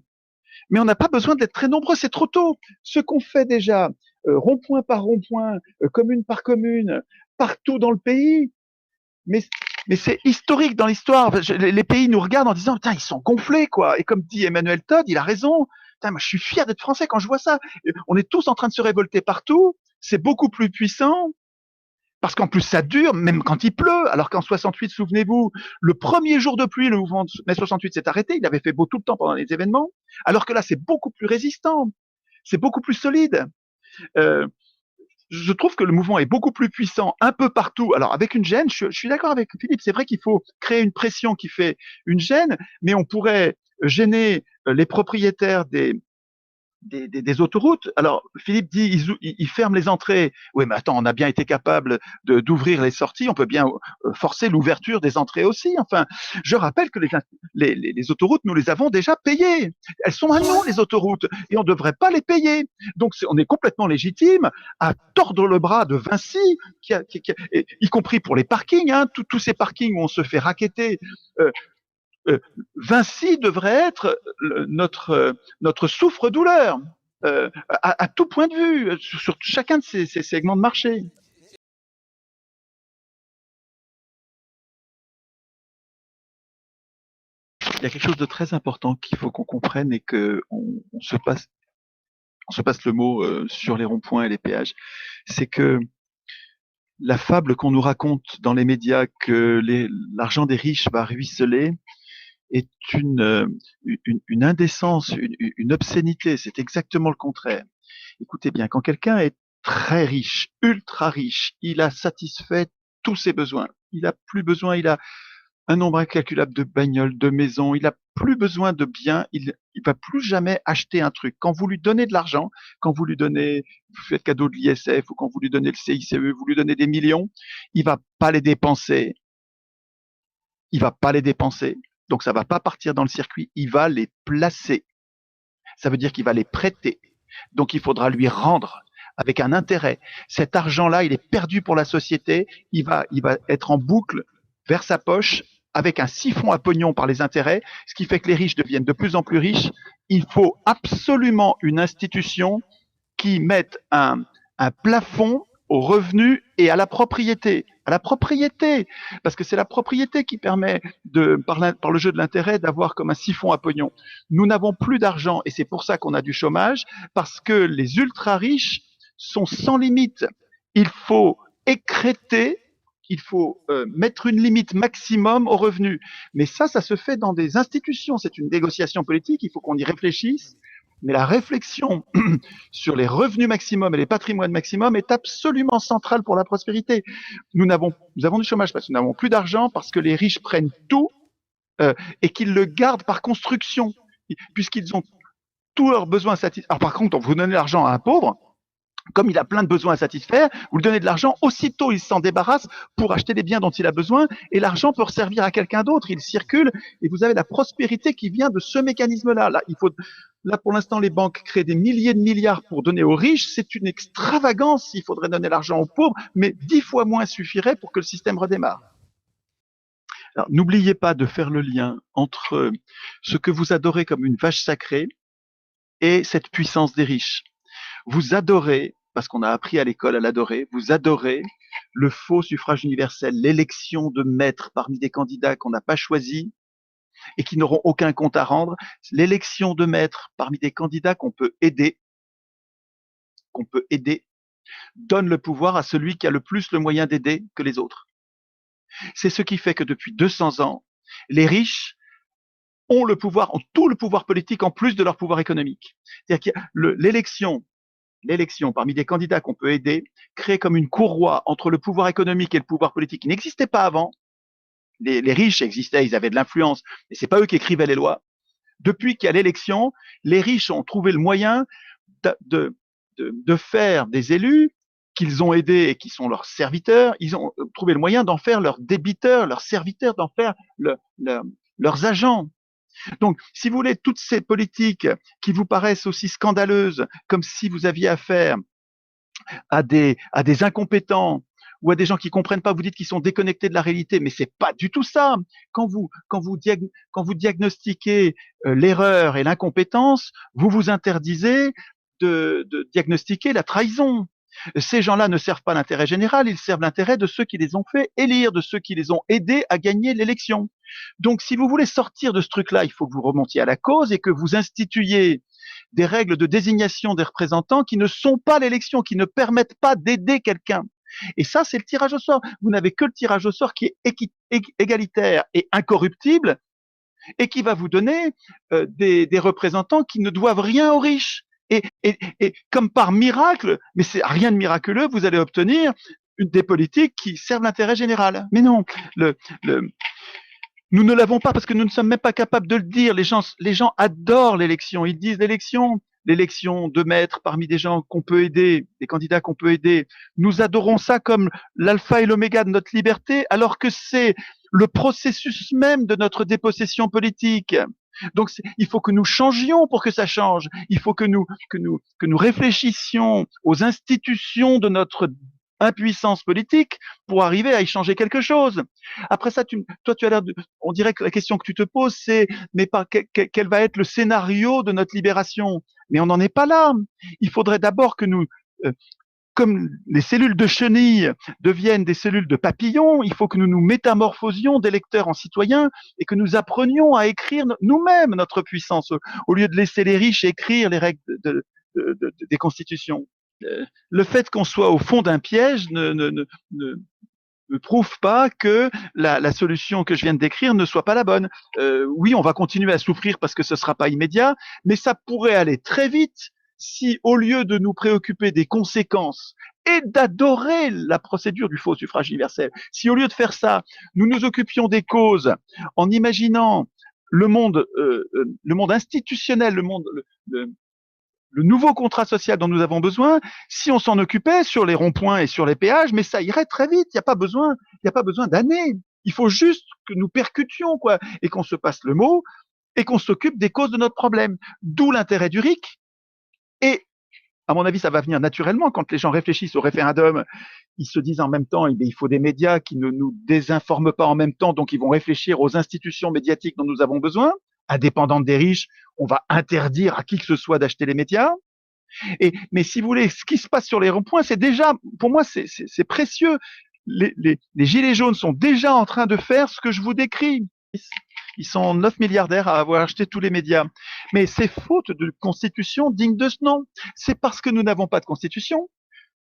Mais on n'a pas besoin d'être très nombreux, c'est trop tôt. Ce qu'on fait déjà, rond-point par rond-point, commune par commune, partout dans le pays, mais c'est historique dans l'histoire. Les pays nous regardent en disant, putain, ils sont gonflés, quoi. Et comme dit Emmanuel Todd, il a raison. Putain, moi, je suis fier d'être français quand je vois ça. On est tous en train de se révolter partout. C'est beaucoup plus puissant. Parce qu'en plus, ça dure, même quand il pleut. Alors qu'en 68, souvenez-vous, le premier jour de pluie, le mouvement de mai 68 s'est arrêté. Il avait fait beau tout le temps pendant les événements. Alors que là, c'est beaucoup plus résistant. C'est beaucoup plus solide. Je trouve que le mouvement est beaucoup plus puissant un peu partout. Alors avec une gêne, je suis d'accord avec Philippe, c'est vrai qu'il faut créer une pression qui fait une gêne, mais on pourrait gêner les propriétaires des autoroutes. Alors, Philippe dit, ils ferment les entrées. Oui, mais attends, on a bien été capable d'ouvrir les sorties. On peut bien forcer l'ouverture des entrées aussi. Enfin, je rappelle que les autoroutes, nous les avons déjà payées. Elles sont à nous, les autoroutes, et on ne devrait pas les payer. Donc, on est complètement légitime à tordre le bras de Vinci, y compris pour les parkings, hein, tous ces parkings où on se fait racketter. Vinci devrait être notre souffre-douleur à tout point de vue, sur chacun de ces segments de marché. Il y a quelque chose de très important qu'il faut qu'on comprenne et qu'on se passe le mot sur les ronds-points et les péages. C'est que la fable qu'on nous raconte dans les médias que l'argent des riches va ruisseler est une indécence, une obscénité. C'est exactement le contraire. Écoutez bien, quand quelqu'un est très riche, ultra riche, il a satisfait tous ses besoins. Il a plus besoin, il a un nombre incalculable de bagnoles, de maisons, il a plus besoin de biens, il va plus jamais acheter un truc. Quand vous lui donnez de l'argent, quand vous lui donnez, vous faites cadeau de l'ISF ou quand vous lui donnez le CICE, vous lui donnez des millions, il va pas les dépenser. Il va pas les dépenser. Donc ça va pas partir dans le circuit, il va les placer. Ça veut dire qu'il va les prêter. Donc il faudra lui rendre avec un intérêt. Cet argent-là, il est perdu pour la société, il va être en boucle vers sa poche avec un siphon à pognon par les intérêts, ce qui fait que les riches deviennent de plus en plus riches. Il faut absolument une institution qui mette un plafond aux revenus et à la propriété. À la propriété, parce que c'est la propriété qui permet, par le jeu de l'intérêt, d'avoir comme un siphon à pognon. Nous n'avons plus d'argent et c'est pour ça qu'on a du chômage, parce que les ultra-riches sont sans limite. Il faut écrêter, il faut mettre une limite maximum aux revenus. Mais ça se fait dans des institutions. C'est une négociation politique, il faut qu'on y réfléchisse. Mais la réflexion sur les revenus maximum et les patrimoines maximum est absolument centrale pour la prospérité. Nous avons du chômage parce que nous n'avons plus d'argent, parce que les riches prennent tout et qu'ils le gardent par construction, puisqu'ils ont tous leurs besoins satisfaits. Alors par contre, vous donnez l'argent à un pauvre, comme il a plein de besoins à satisfaire, vous lui donnez de l'argent, aussitôt il s'en débarrasse pour acheter les biens dont il a besoin, et l'argent peut servir à quelqu'un d'autre, il circule, et vous avez la prospérité qui vient de ce mécanisme-là. Là, pour l'instant, les banques créent des milliers de milliards pour donner aux riches, c'est une extravagance, il faudrait donner l'argent aux pauvres, mais 10 fois moins suffirait pour que le système redémarre. Alors, n'oubliez pas de faire le lien entre ce que vous adorez comme une vache sacrée et cette puissance des riches. Vous adorez, parce qu'on a appris à l'école à l'adorer, vous adorez le faux suffrage universel, l'élection de maîtres parmi des candidats qu'on n'a pas choisis et qui n'auront aucun compte à rendre, l'élection de maîtres parmi des candidats qu'on peut aider, donne le pouvoir à celui qui a le plus le moyen d'aider que les autres. C'est ce qui fait que depuis 200 ans, les riches ont le pouvoir, ont tout le pouvoir politique en plus de leur pouvoir économique. C'est-à-dire que l'élection parmi des candidats qu'on peut aider crée comme une courroie entre le pouvoir économique et le pouvoir politique qui n'existait pas avant. Les riches existaient, ils avaient de l'influence, mais c'est pas eux qui écrivaient les lois. Depuis qu'il y a l'élection, les riches ont trouvé le moyen de faire des élus qu'ils ont aidés et qui sont leurs serviteurs, ils ont trouvé le moyen d'en faire leurs débiteurs, leurs serviteurs, d'en faire leurs agents. Donc, si vous voulez, toutes ces politiques qui vous paraissent aussi scandaleuses, comme si vous aviez affaire à des incompétents ou à des gens qui comprennent pas, vous dites qu'ils sont déconnectés de la réalité, mais c'est pas du tout ça. Quand vous diagnostiquez l'erreur et l'incompétence, vous vous interdisez de diagnostiquer la trahison. Ces gens-là ne servent pas l'intérêt général, ils servent l'intérêt de ceux qui les ont fait élire, de ceux qui les ont aidés à gagner l'élection. Donc, si vous voulez sortir de ce truc-là, il faut que vous remontiez à la cause et que vous instituiez des règles de désignation des représentants qui ne sont pas l'élection, qui ne permettent pas d'aider quelqu'un. Et ça, c'est le tirage au sort. Vous n'avez que le tirage au sort qui est égalitaire et incorruptible et qui va vous donner des représentants qui ne doivent rien aux riches. Et comme par miracle, mais c'est rien de miraculeux, vous allez obtenir des politiques qui servent l'intérêt général. Mais non, nous ne l'avons pas parce que nous ne sommes même pas capables de le dire. Les gens adorent l'élection. Ils disent l'élection de maître parmi des gens qu'on peut aider, des candidats qu'on peut aider. Nous adorons ça comme l'alpha et l'oméga de notre liberté, alors que c'est le processus même de notre dépossession politique. Donc, il faut que nous changions pour que ça change. Il faut que nous réfléchissions aux institutions de notre impuissance politique pour arriver à y changer quelque chose. Après ça, toi, tu as l'air on dirait que la question que tu te poses, c'est, mais quel va être le scénario de notre libération? Mais on n'en est pas là. Il faudrait d'abord que nous, comme les cellules de chenilles deviennent des cellules de papillons, il faut que nous nous métamorphosions d'électeurs en citoyens et que nous apprenions à écrire nous-mêmes notre puissance, au lieu de laisser les riches écrire les règles des constitutions. Le fait qu'on soit au fond d'un piège ne prouve pas que la solution que je viens de décrire ne soit pas la bonne. Oui, on va continuer à souffrir parce que ce ne sera pas immédiat, mais ça pourrait aller très vite si, au lieu de nous préoccuper des conséquences et d'adorer la procédure du faux suffrage universel, si au lieu de faire ça, nous nous occupions des causes en imaginant le monde institutionnel, le nouveau contrat social dont nous avons besoin, si on s'en occupait sur les ronds-points et sur les péages, mais ça irait très vite. Il n'y a pas besoin d'années. Il faut juste que nous percutions, quoi, et qu'on se passe le mot et qu'on s'occupe des causes de notre problème. D'où l'intérêt du RIC. Et, à mon avis, ça va venir naturellement quand les gens réfléchissent au référendum. Ils se disent en même temps, il faut des médias qui ne nous désinforment pas en même temps, donc ils vont réfléchir aux institutions médiatiques dont nous avons besoin. Indépendantes des riches, on va interdire à qui que ce soit d'acheter les médias. Mais si vous voulez, ce qui se passe sur les ronds-points, c'est déjà, pour moi, c'est précieux. Les gilets jaunes sont déjà en train de faire ce que je vous décris. Ils sont 9 milliardaires à avoir acheté tous les médias. Mais c'est faute de constitution digne de ce nom. C'est parce que nous n'avons pas de constitution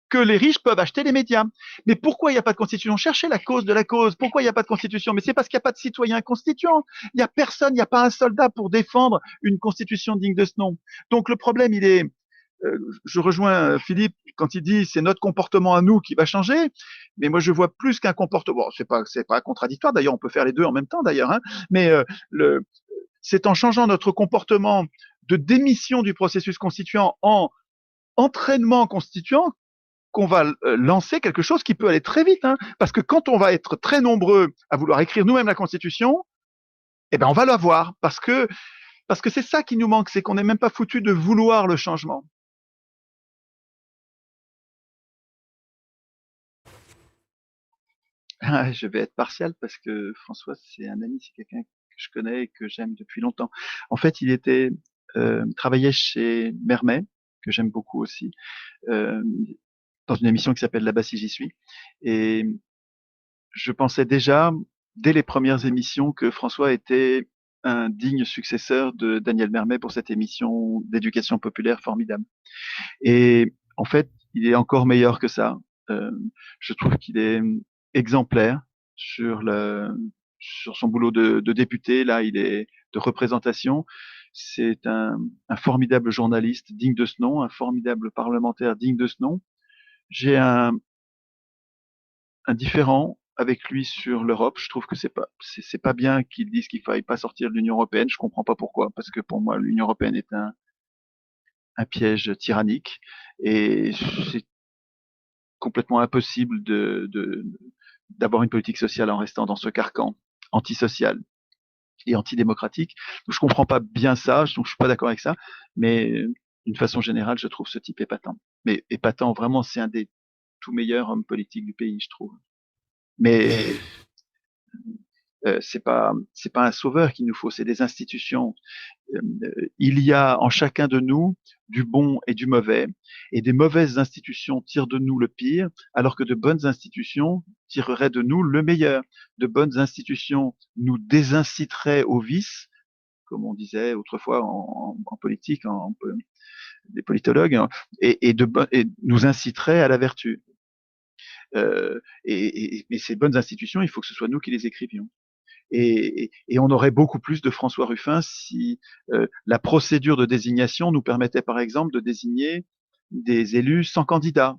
que les riches peuvent acheter les médias. Mais pourquoi il n'y a pas de constitution? Cherchez la cause de la cause. Pourquoi il n'y a pas de constitution? Mais c'est parce qu'il n'y a pas de citoyens constituants. Il n'y a personne, il n'y a pas un soldat pour défendre une constitution digne de ce nom. Donc le problème, il est, je rejoins Philippe quand il dit c'est notre comportement à nous qui va changer, mais moi je vois plus qu'un comportement. Bon, c'est pas contradictoire. D'ailleurs, on peut faire les deux en même temps, d'ailleurs. Hein, mais c'est en changeant notre comportement de démission du processus constituant en entraînement constituant qu'on va lancer quelque chose qui peut aller très vite. Hein, parce que quand on va être très nombreux à vouloir écrire nous-mêmes la Constitution, eh ben on va l'avoir. Parce que c'est ça qui nous manque, c'est qu'on n'est même pas foutu de vouloir le changement. Je vais être partial parce que François, c'est un ami, c'est quelqu'un que je connais et que j'aime depuis longtemps. En fait, il travaillait chez Mermet, que j'aime beaucoup aussi, dans une émission qui s'appelle Là-bas si j'y suis. Et je pensais déjà, dès les premières émissions, que François était un digne successeur de Daniel Mermet pour cette émission d'éducation populaire formidable. Et en fait, il est encore meilleur que ça. Je trouve qu'il est exemplaire sur sur son boulot de député. Là, il est de représentation. C'est un formidable journaliste digne de ce nom, un formidable parlementaire digne de ce nom. J'ai un différend avec lui sur l'Europe. Je trouve que c'est pas bien qu'ils disent qu'il faille pas sortir de l'Union européenne. Je comprends pas pourquoi, parce que pour moi, l'Union européenne est un piège tyrannique et c'est complètement impossible d'avoir une politique sociale en restant dans ce carcan antisocial et antidémocratique. Donc, je comprends pas bien ça, donc je suis pas d'accord avec ça, mais d'une façon générale, je trouve ce type épatant. Mais épatant, vraiment, c'est un des tout meilleurs hommes politiques du pays, je trouve. Mais c'est pas un sauveur qu'il nous faut, c'est des institutions. Il y a en chacun de nous du bon et du mauvais, et des mauvaises institutions tirent de nous le pire, alors que de bonnes institutions tireraient de nous le meilleur. De bonnes institutions nous désinciteraient au vice, comme on disait autrefois en politique, des politologues, hein, et nous inciteraient à la vertu. Mais ces bonnes institutions, il faut que ce soit nous qui les écrivions. Et on aurait beaucoup plus de François Ruffin si la procédure de désignation nous permettait par exemple de désigner des élus sans candidat.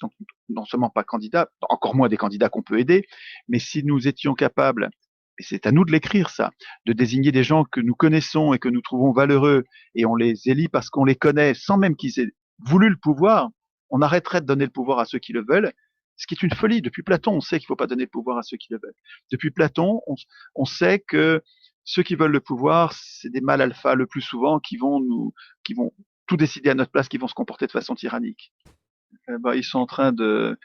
Donc non seulement pas candidats, encore moins des candidats qu'on peut aider, mais si nous étions capables, et c'est à nous de l'écrire ça, de désigner des gens que nous connaissons et que nous trouvons valeureux, et on les élit parce qu'on les connaît sans même qu'ils aient voulu le pouvoir, on arrêterait de donner le pouvoir à ceux qui le veulent, ce qui est une folie. Depuis Platon, on sait qu'il ne faut pas donner le pouvoir à ceux qui le veulent. Depuis Platon, on sait que ceux qui veulent le pouvoir, c'est des mâles alpha le plus souvent qui vont tout décider à notre place, qui vont se comporter de façon tyrannique. Ils sont en train de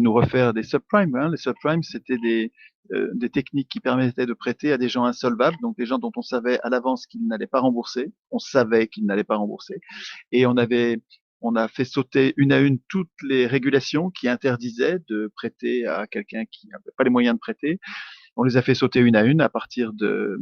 nous refaire des subprimes. Hein. Les subprimes, c'était des techniques qui permettaient de prêter à des gens insolvables, donc des gens dont on savait à l'avance qu'ils n'allaient pas rembourser. On savait qu'ils n'allaient pas rembourser. Et on a fait sauter une à une toutes les régulations qui interdisaient de prêter à quelqu'un qui n'avait pas les moyens de prêter. On les a fait sauter une à une à partir de...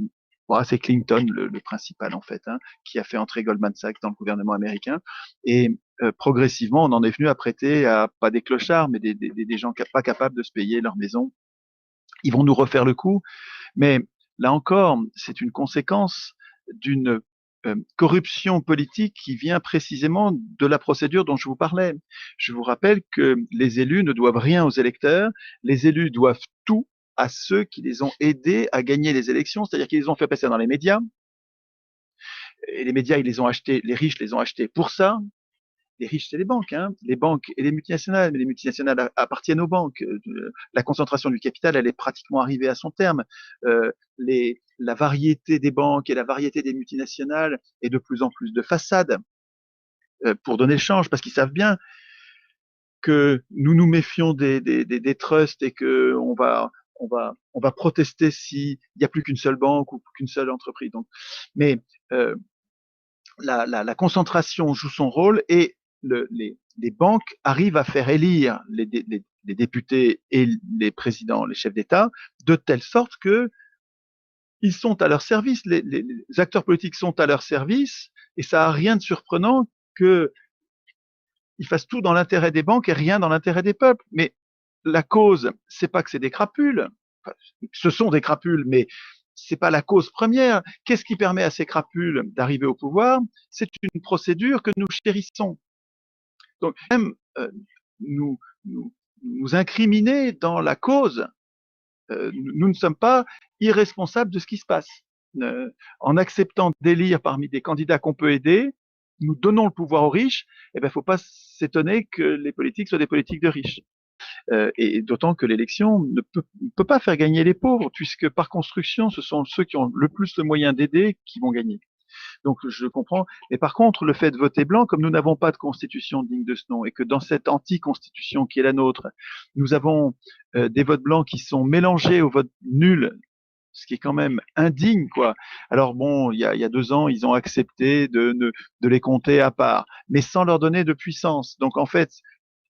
Bon, c'est Clinton, le principal en fait, hein, qui a fait entrer Goldman Sachs dans le gouvernement américain. Et progressivement, on en est venu à prêter à pas des clochards, mais des gens pas capables de se payer leur maison. Ils vont nous refaire le coup, mais là encore, c'est une conséquence d'une corruption politique qui vient précisément de la procédure dont je vous parlais. Je vous rappelle que les élus ne doivent rien aux électeurs, les élus doivent tout à ceux qui les ont aidés à gagner les élections, c'est-à-dire qu'ils les ont fait passer dans les médias, et les médias, ils les ont achetés, les riches les ont achetés pour ça. Les riches, c'est les banques et les multinationales, mais les multinationales appartiennent aux banques. La concentration du capital, elle est pratiquement arrivée à son terme. La variété des banques et la variété des multinationales est de plus en plus de façade pour donner le change, parce qu'ils savent bien que nous nous méfions des trusts et que on va protester s'il n'y a plus qu'une seule banque ou qu'une seule entreprise. Donc, mais la concentration joue son rôle et les banques arrivent à faire élire les députés et les présidents, les chefs d'État, de telle sorte que ils sont à leur service, les acteurs politiques sont à leur service, et ça n'a rien de surprenant qu'ils fassent tout dans l'intérêt des banques et rien dans l'intérêt des peuples. Mais la cause, c'est pas que c'est des crapules, enfin, ce sont des crapules, mais c'est pas la cause première. Qu'est-ce qui permet à ces crapules d'arriver au pouvoir? C'est une procédure que nous chérissons. Donc, même nous, nous incriminer dans la cause, nous ne sommes pas irresponsables de ce qui se passe. En acceptant d'élire parmi des candidats qu'on peut aider, nous donnons le pouvoir aux riches, et ben, faut pas s'étonner que les politiques soient des politiques de riches. Et d'autant que l'élection ne peut pas faire gagner les pauvres, puisque par construction, ce sont ceux qui ont le plus le moyen d'aider qui vont gagner. Donc je comprends. Mais par contre, le fait de voter blanc, comme nous n'avons pas de constitution digne de ce nom, et que dans cette anti-constitution qui est la nôtre, nous avons des votes blancs qui sont mélangés aux votes nuls, ce qui est quand même indigne, quoi. Alors bon, il y a 2 ans, ils ont accepté de les compter à part, mais sans leur donner de puissance. Donc en fait,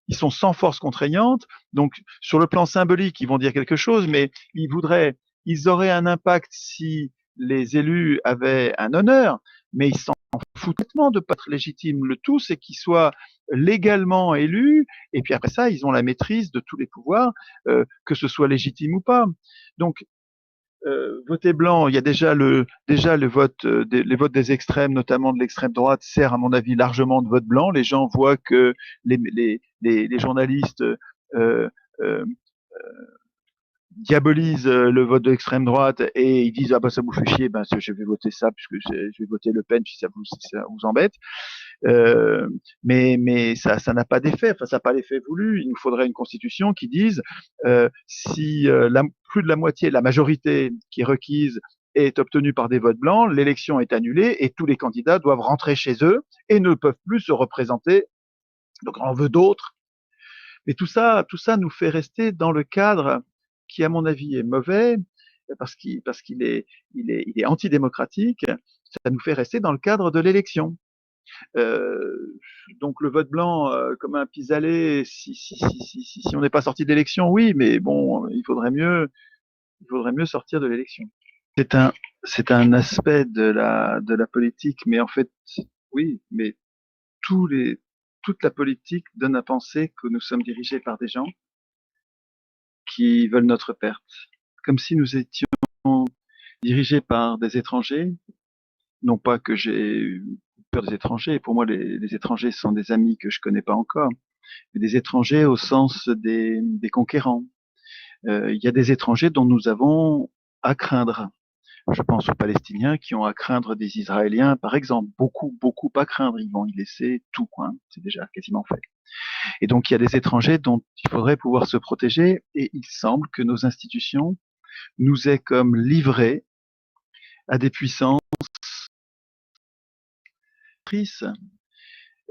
ils sont sans force contraignante. Donc sur le plan symbolique, ils vont dire quelque chose, mais ils auraient un impact si les élus avaient un honneur, mais ils s'en foutent complètement de pas être légitimes. Le tout, c'est qu'ils soient légalement élus, et puis après ça, ils ont la maîtrise de tous les pouvoirs, que ce soit légitime ou pas. Donc voter blanc, il y a déjà le vote, les votes des extrêmes, notamment de l'extrême droite, sert à mon avis largement de vote blanc. Les gens voient que les journalistes euh, euh, diabolisent le vote de l'extrême droite et ils disent ah bah ça vous fait chier, ben je vais voter ça puisque je vais voter Le Pen si ça vous embête. Euh, mais ça n'a pas d'effet, enfin ça n'a pas l'effet voulu. Il nous faudrait une constitution qui dise si plus de la moitié, la majorité qui est requise est obtenue par des votes blancs, l'élection est annulée et tous les candidats doivent rentrer chez eux et ne peuvent plus se représenter. Donc on en veut d'autres. Mais tout ça nous fait rester dans le cadre qui, à mon avis, est mauvais parce qu'il il est antidémocratique. Ça nous fait rester dans le cadre de l'élection. Donc le vote blanc comme un pis-aller, si on n'est pas sorti de l'élection, oui, mais bon, il faudrait mieux sortir de l'élection. C'est un, c'est un aspect de la politique, mais en fait, oui, mais tous les, toute la politique donne à penser que nous sommes dirigés par des gens qui veulent notre perte, comme si nous étions dirigés par des étrangers. Non pas que j'ai peur des étrangers, pour moi les étrangers sont des amis que je connais pas encore, mais des étrangers au sens des conquérants. Il y a des étrangers dont nous avons à craindre. Je pense aux Palestiniens qui ont à craindre des Israéliens, par exemple, beaucoup à craindre. Ils vont y laisser tout, hein. C'est déjà quasiment fait. Et donc, il y a des étrangers dont il faudrait pouvoir se protéger, et il semble que nos institutions nous aient comme livrés à des puissances tristes.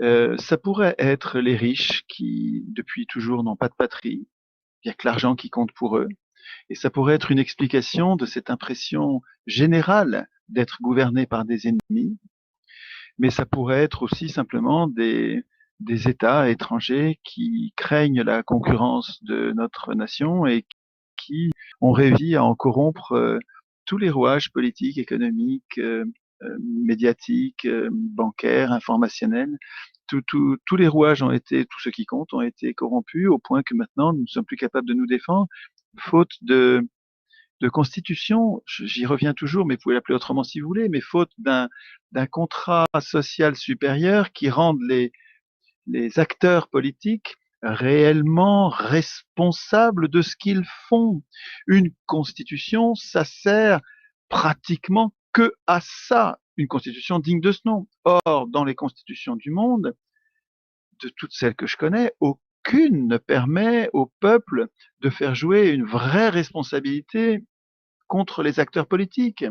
Ça pourrait être les riches qui, depuis toujours, n'ont pas de patrie. Il n'y a que l'argent qui compte pour eux. Et ça pourrait être une explication de cette impression générale d'être gouverné par des ennemis. Mais ça pourrait être aussi simplement des États étrangers qui craignent la concurrence de notre nation et qui ont réussi à en corrompre tous les rouages politiques, économiques, médiatiques, bancaires, informationnels. Tous les rouages ont été, tous ceux qui comptent, ont été corrompus au point que maintenant nous ne sommes plus capables de nous défendre, faute de constitution. J'y reviens toujours, mais vous pouvez l'appeler autrement si vous voulez, mais faute d'un contrat social supérieur qui rende les acteurs politiques réellement responsables de ce qu'ils font. Une constitution, ça sert pratiquement que à ça, une constitution digne de ce nom. Or, dans les constitutions du monde, de toutes celles que je connais, aucune ne permet au peuple de faire jouer une vraie responsabilité contre les acteurs politiques.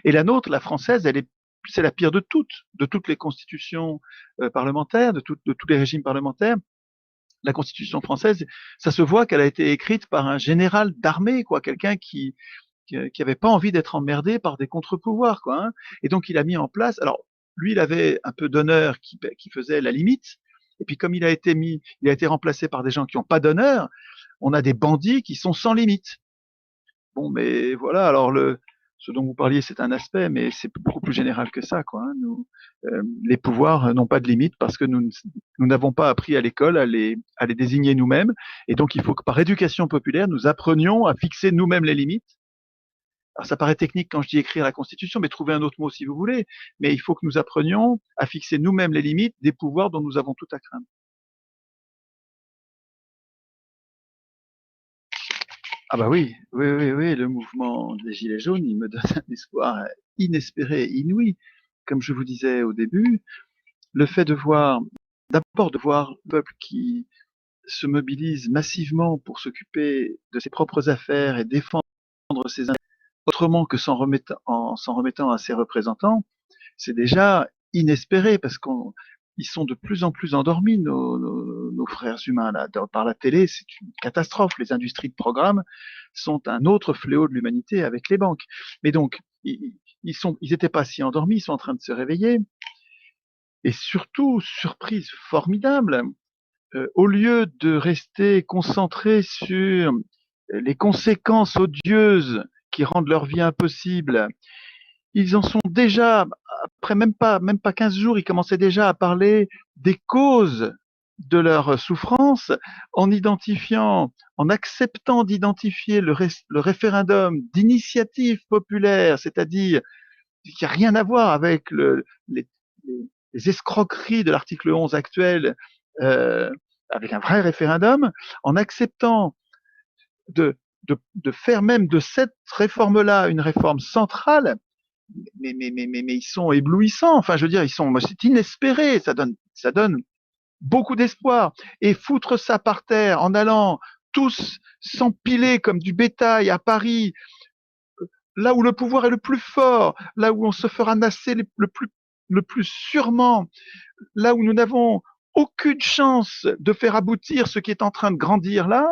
Et la nôtre, la française, c'est la pire de toutes les constitutions parlementaires, de tous les régimes parlementaires. La Constitution française, ça se voit qu'elle a été écrite par un général d'armée, quoi, quelqu'un qui avait pas envie d'être emmerdé par des contre-pouvoirs, quoi. Hein. Et donc il a mis en place. Alors lui, il avait un peu d'honneur qui faisait la limite. Et puis comme il a été remplacé par des gens qui n'ont pas d'honneur. On a des bandits qui sont sans limite. Bon, mais voilà. Alors ce dont vous parliez, c'est un aspect, mais c'est beaucoup plus général que ça, quoi. Hein. Les pouvoirs n'ont pas de limite parce que nous n'avons pas appris à l'école à les désigner nous-mêmes. Et donc, il faut que par éducation populaire, nous apprenions à fixer nous-mêmes les limites. Alors, ça paraît technique quand je dis écrire la Constitution, mais trouvez un autre mot si vous voulez. Mais il faut que nous apprenions à fixer nous-mêmes les limites des pouvoirs dont nous avons tout à craindre. Ah bah oui, oui, le mouvement des Gilets jaunes, il me donne un espoir inespéré, inouï. Comme je vous disais au début, le fait d'abord de voir le peuple qui se mobilise massivement pour s'occuper de ses propres affaires et défendre ses intérêts autrement que s'en remettant à ses représentants, c'est déjà inespéré parce ils sont de plus en plus endormis, nos frères humains là. Par la télé, c'est une catastrophe. Les industries de programmes sont un autre fléau de l'humanité avec les banques. Mais donc, ils étaient pas si endormis, ils sont en train de se réveiller. Et surtout, surprise formidable, au lieu de rester concentrés sur les conséquences odieuses qui rendent leur vie impossible, ils en sont déjà, après même pas 15 jours, ils commençaient déjà à parler des causes de leur souffrance en identifiant, en acceptant d'identifier le référendum d'initiative populaire, c'est-à-dire qui n'a rien à voir avec les escroqueries de l'article 11 actuel, euh, avec un vrai référendum, en acceptant de faire même de cette réforme-là une réforme centrale, mais ils sont éblouissants. Enfin, je veux dire, c'est inespéré. Ça donne beaucoup d'espoir. Et foutre ça par terre en allant tous s'empiler comme du bétail à Paris, là où le pouvoir est le plus fort, là où on se fera nasser le plus sûrement, là où nous n'avons aucune chance de faire aboutir ce qui est en train de grandir là,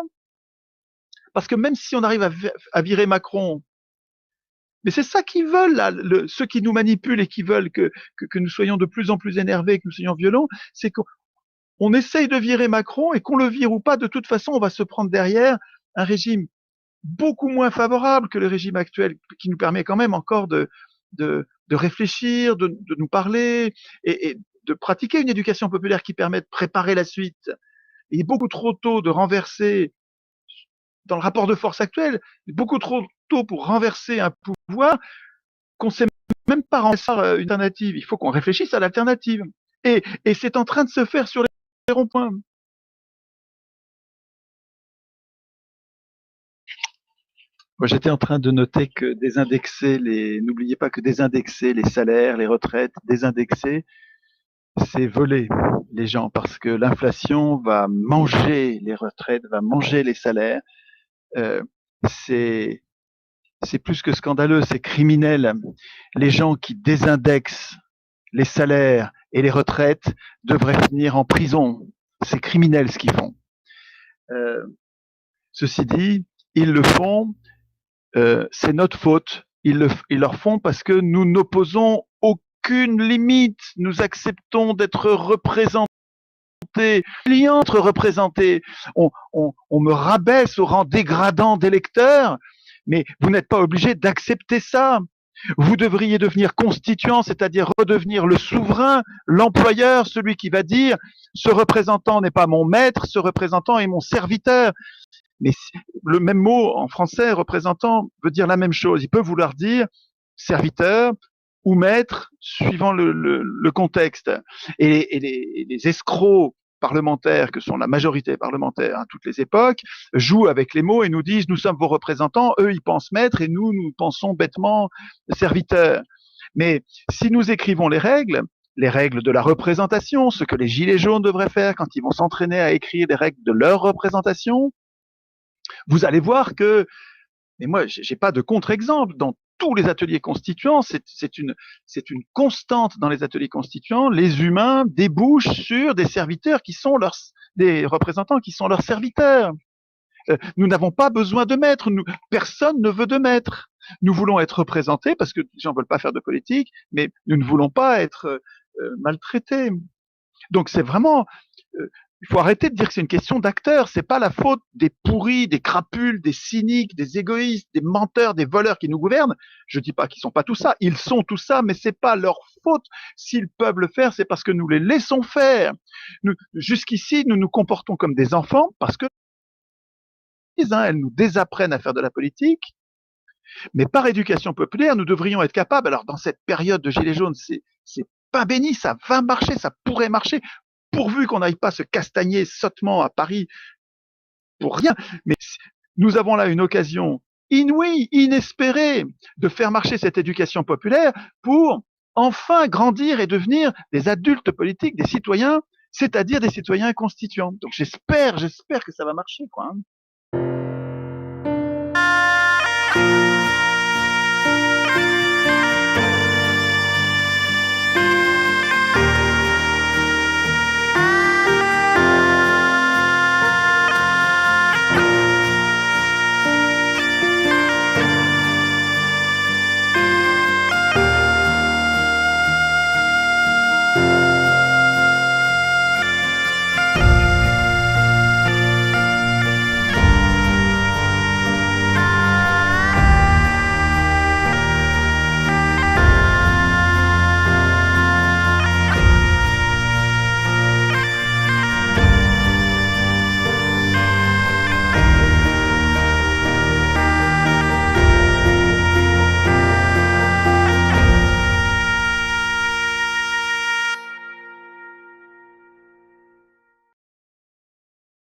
parce que même si on arrive à virer Macron, mais c'est ça qu'ils veulent, là, ceux qui nous manipulent et qui veulent que nous soyons de plus en plus énervés, que nous soyons violents, c'est qu'on essaye de virer Macron et qu'on le vire ou pas, de toute façon, on va se prendre derrière un régime beaucoup moins favorable que le régime actuel, qui nous permet quand même encore de réfléchir, de nous parler et de pratiquer une éducation populaire qui permet de préparer la suite. Il est beaucoup trop tôt de renverser, dans le rapport de force actuel, beaucoup trop tôt pour renverser un pouvoir qu'on ne sait même pas renverser une alternative. Il faut qu'on réfléchisse à l'alternative. Et c'est en train de se faire sur les ronds-points. Moi, j'étais en train de noter que n'oubliez pas que désindexer les salaires, les retraites, désindexer, c'est voler les gens parce que l'inflation va manger les retraites, va manger les salaires. Euh, c'est plus que scandaleux, c'est criminel. Les gens qui désindexent les salaires et les retraites devraient finir en prison. C'est criminel ce qu'ils font. Ceci dit, ils le font, c'est notre faute. Ils leur font parce que nous n'opposons aucune limite. Nous acceptons d'être représentés, clients représentés. On me rabaisse au rang dégradant d'électeur, mais vous n'êtes pas obligé d'accepter ça. Vous devriez devenir constituant, c'est-à-dire redevenir le souverain, l'employeur, celui qui va dire ce représentant n'est pas mon maître, ce représentant est mon serviteur. Mais le même mot en français, représentant, veut dire la même chose. Il peut vouloir dire serviteur ou maître, suivant le contexte. Et les escrocs parlementaires, que sont la majorité parlementaire à toutes les époques, jouent avec les mots et nous disent nous sommes vos représentants, eux ils pensent maître et nous pensons bêtement serviteur. Mais si nous écrivons les règles de la représentation, ce que les gilets jaunes devraient faire quand ils vont s'entraîner à écrire les règles de leur représentation, vous allez voir que, mais moi, j'ai pas de contre-exemple. Dans tous les ateliers constituants, c'est une constante dans les ateliers constituants. Les humains débouchent sur des serviteurs qui sont des représentants qui sont leurs serviteurs. Nous n'avons pas besoin de maîtres. Personne ne veut de maîtres. Nous voulons être représentés parce que les gens ne veulent pas faire de politique, mais nous ne voulons pas être maltraités. Donc c'est vraiment, il faut arrêter de dire que c'est une question d'acteurs. C'est pas la faute des pourris, des crapules, des cyniques, des égoïstes, des menteurs, des voleurs qui nous gouvernent. Je dis pas qu'ils sont pas tout ça. Ils sont tout ça, mais c'est pas leur faute. S'ils peuvent le faire, c'est parce que nous les laissons faire. Jusqu'ici, nous nous comportons comme des enfants parce que elles nous désapprennent à faire de la politique. Mais par éducation populaire, nous devrions être capables. Alors dans cette période de gilets jaunes, c'est pas béni. Ça va marcher, ça pourrait marcher. Pourvu qu'on n'aille pas se castagner sottement à Paris pour rien. Mais nous avons là une occasion inouïe, inespérée, de faire marcher cette éducation populaire pour enfin grandir et devenir des adultes politiques, des citoyens, c'est-à-dire des citoyens constituants. Donc j'espère que ça va marcher, quoi.